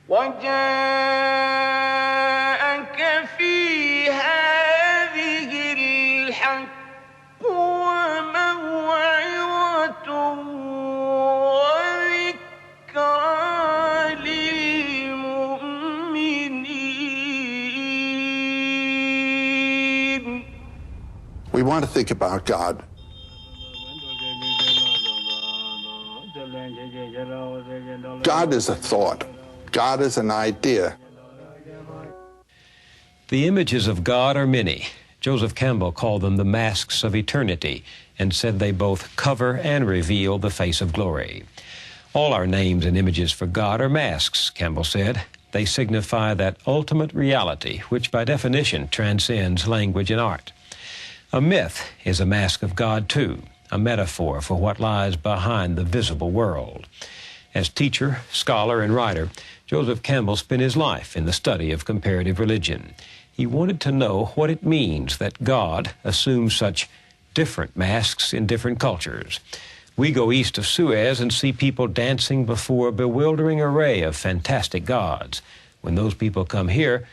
وجاءك في هذه الحق وموعظة وذكرى للمؤمنين. We want to think about God. God is a thought. God is an idea. The images of God are many. Joseph Campbell called them the masks of eternity and said they both cover and reveal the face of glory. All our names and images for God are masks, Campbell said. They signify that ultimate reality, which by definition transcends language and art. A myth is a mask of God, too, a metaphor for what lies behind the visible world. As teacher, scholar, and writer, Joseph Campbell spent his life in the study of comparative religion. He wanted to know what it means that God assumes such different masks in different cultures. We go east of Suez and see people dancing before a bewildering array of fantastic gods. When those people come here,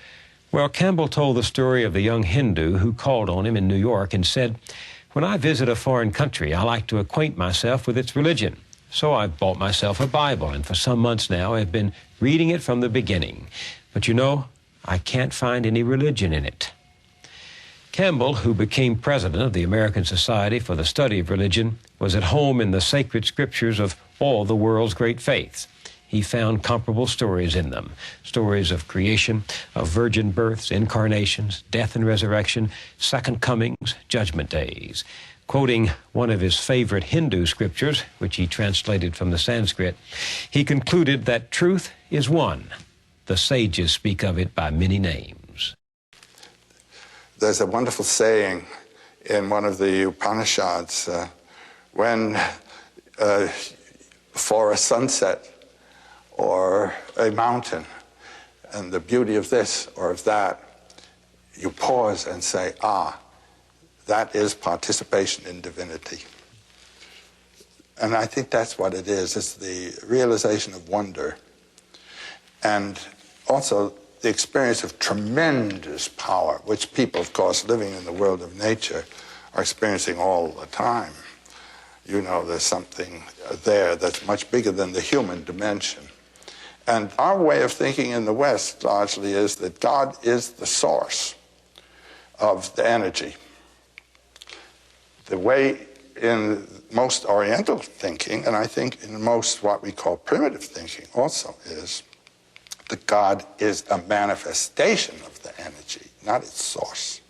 well, Campbell told the story of the young Hindu who called on him in New York and said, "When I visit a foreign country, I like to acquaint myself with its religion. So I've bought myself a Bible, and for some months now I've been reading it from the beginning. But you know, I can't find any religion in it." Campbell, who became president of the American Society for the Study of Religion, was at home in the sacred scriptures of all the world's great faiths. He found comparable stories in them, stories of creation, of virgin births, incarnations, death and resurrection, second comings, judgment days. Quoting one of his favorite Hindu scriptures, which he translated from the Sanskrit, he concluded that truth is one. The sages speak of it by many names. There's a wonderful saying in one of the Upanishads, when for a sunset or a mountain and the beauty of this or of that, you pause and say, ah, that is participation in divinity. And I think that's what it is. It's the realization of wonder and also the experience of tremendous power, which people, of course, living in the world of nature are experiencing all the time. You know, there's something there that's much bigger than the human dimension. And our way of thinking in the West largely is that God is the source of the energy. The way in most Oriental thinking, and I think in most what we call primitive thinking also, is that God is a manifestation of the energy, not its source.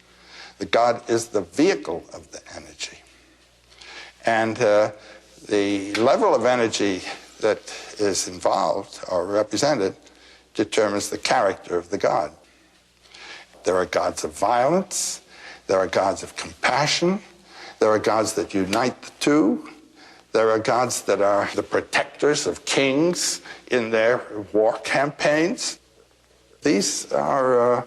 That God is the vehicle of the energy. And the level of energy that is involved or represented determines the character of the God. There are gods of violence, there are gods of compassion, there are gods that unite the two, there are gods that are the protectors of kings in their war campaigns. These are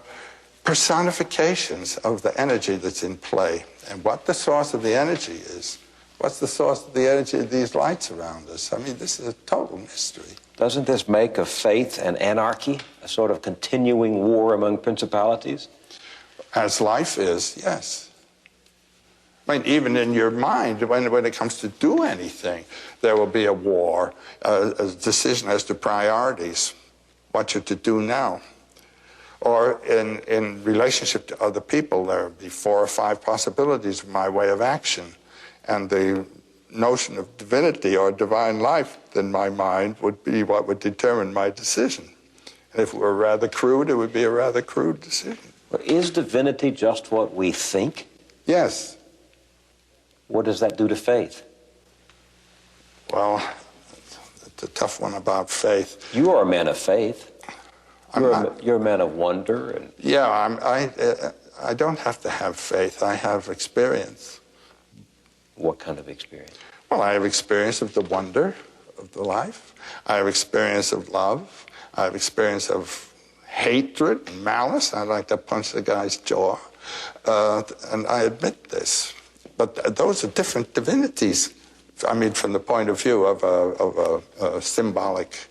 personifications of the energy that's in play. And what the source of the energy is, what's the source of the energy of these lights around us? I mean, this is a total mystery. Doesn't this make of faith and anarchy a sort of continuing war among principalities? As life is, yes. I mean, even in your mind, when it comes to do anything, there will be a war, a decision as to priorities, what you're to do now. Or in relationship to other people, there will be 4 or 5 possibilities of my way of action. And the notion of divinity or divine life in my mind would be what would determine my decision. And if it were rather crude, it would be a rather crude decision. But is divinity just what we think? Yes. What does that do to faith? Well, it's a tough one about faith. You are a man of faith. You're a man of wonder. And... Yeah, I don't have to have faith. I have experience. What kind of experience? Well, I have experience of the wonder of the life. I have experience of love. I have experience of hatred and malice. I'd like to punch the guy's jaw. And I admit this. But those are different divinities. I mean, from the point of view of a symbolic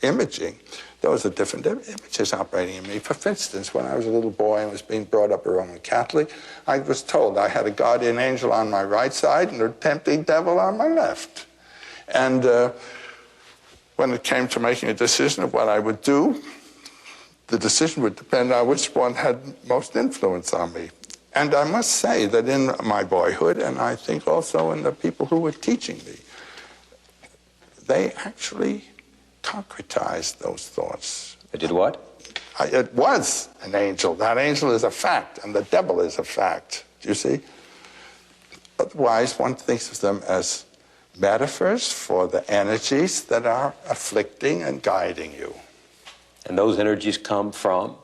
imaging. Those are different images operating in me. For instance, when I was a little boy and was being brought up a Roman Catholic, I was told I had a guardian angel on my right side and a tempting devil on my left. And when it came to making a decision of what I would do, the decision would depend on which one had most influence on me. And I must say that in my boyhood, and I think also in the people who were teaching me, they actually concretized those thoughts. They did what? It was an angel. That angel is a fact, and the devil is a fact. Do you see? Otherwise, one thinks of them as metaphors for the energies that are afflicting and guiding you. And those energies come from?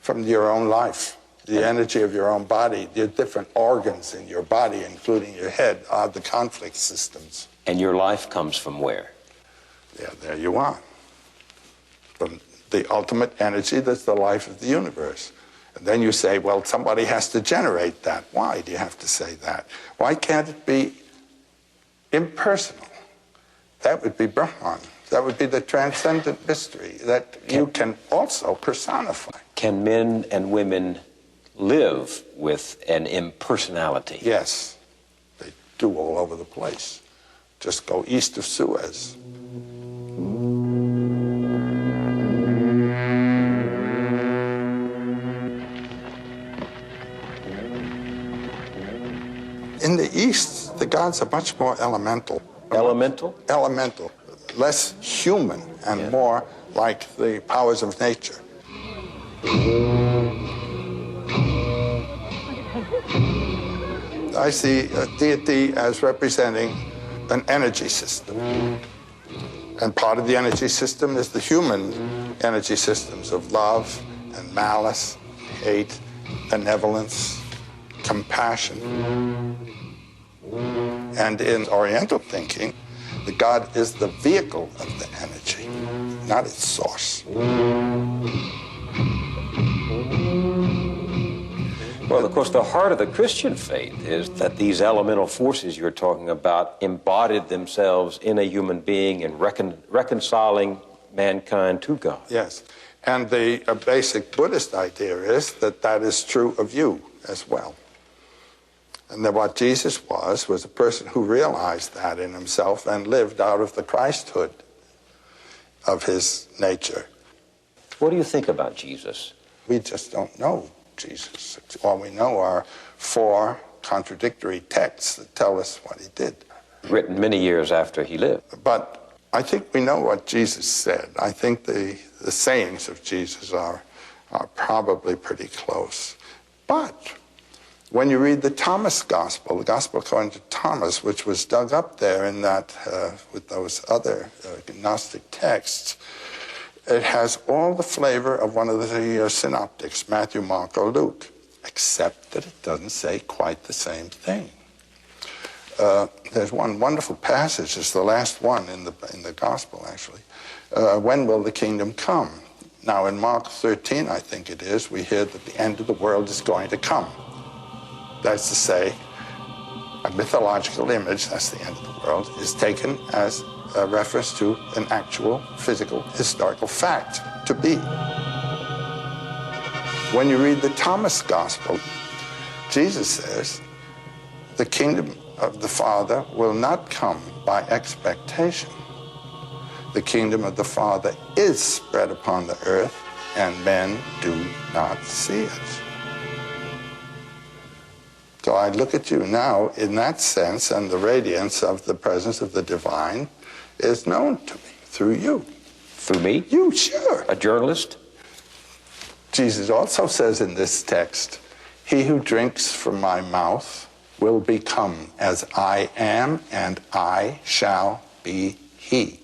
From your own life. The energy of your own body, the different organs in your body, including your head, are the conflict systems. And your life comes from where? Yeah, there you are. From the ultimate energy that's the life of the universe. And then you say, well, somebody has to generate that. Why do you have to say that? Why can't it be impersonal? That would be Brahman. That would be the transcendent mystery that you can also personify. Can men and women live with an impersonality? Yes, they do all over the place. Just go east of Suez. In the East, the gods are much more elemental. Elemental? Elemental. Less human and more like the powers of nature. I see a deity as representing an energy system. And part of the energy system is the human energy systems of love and malice, hate, benevolence, compassion. And in Oriental thinking, the God is the vehicle of the energy, not its source. Well, of course, the heart of the Christian faith is that these elemental forces you're talking about embodied themselves in a human being and reconciling mankind to God. Yes. And the basic Buddhist idea is that that is true of you as well. And that what Jesus was a person who realized that in himself and lived out of the Christhood of his nature. What do you think about Jesus? We just don't know Jesus. All we know are 4 contradictory texts that tell us what he did. Written many years after he lived. But I think we know what Jesus said. I think the sayings of Jesus are probably pretty close. But when you read the Thomas Gospel, the Gospel according to Thomas, which was dug up there in that, with those other Gnostic texts, it has all the flavor of one of the synoptics, Matthew, Mark, or Luke, except that it doesn't say quite the same thing. There's one wonderful passage, it's the last one in the Gospel, actually. When will the kingdom come? Now, in Mark 13, I think it is, we hear that the end of the world is going to come. That's to say, a mythological image, that's the end of the world, is taken as a reference to an actual physical historical fact to be. When you read the Thomas Gospel, Jesus says, the kingdom of the Father will not come by expectation. The kingdom of the Father is spread upon the earth, and men do not see it. So I look at you now in that sense, and the radiance of the presence of the divine is known to me through you. Through me? You, sure. A journalist? Jesus also says in this text, he who drinks from my mouth will become as I am, and I shall be he.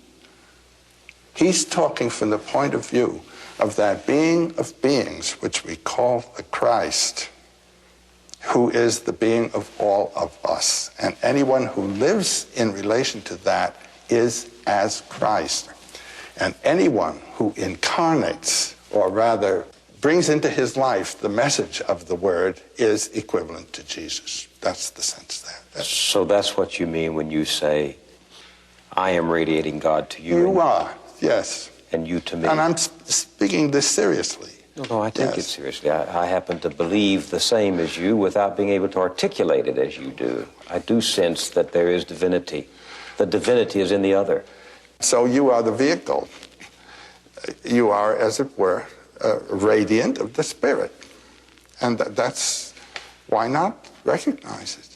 He's talking from the point of view of that being of beings, which we call the Christ, who is the being of all of us. And anyone who lives in relation to that is as Christ. And anyone who incarnates, or rather brings into his life the message of the word, is equivalent to Jesus. That's the sense there. So that's what you mean when you say, I am radiating God to you. You are, yes. and you to me. And I'm speaking this seriously. No, I take it seriously. I happen to believe the same as you without being able to articulate it as you do. I do sense that there is divinity. The divinity is in the other. So you are the vehicle. You are, as it were, radiant of the Spirit. And that's, why not recognize it?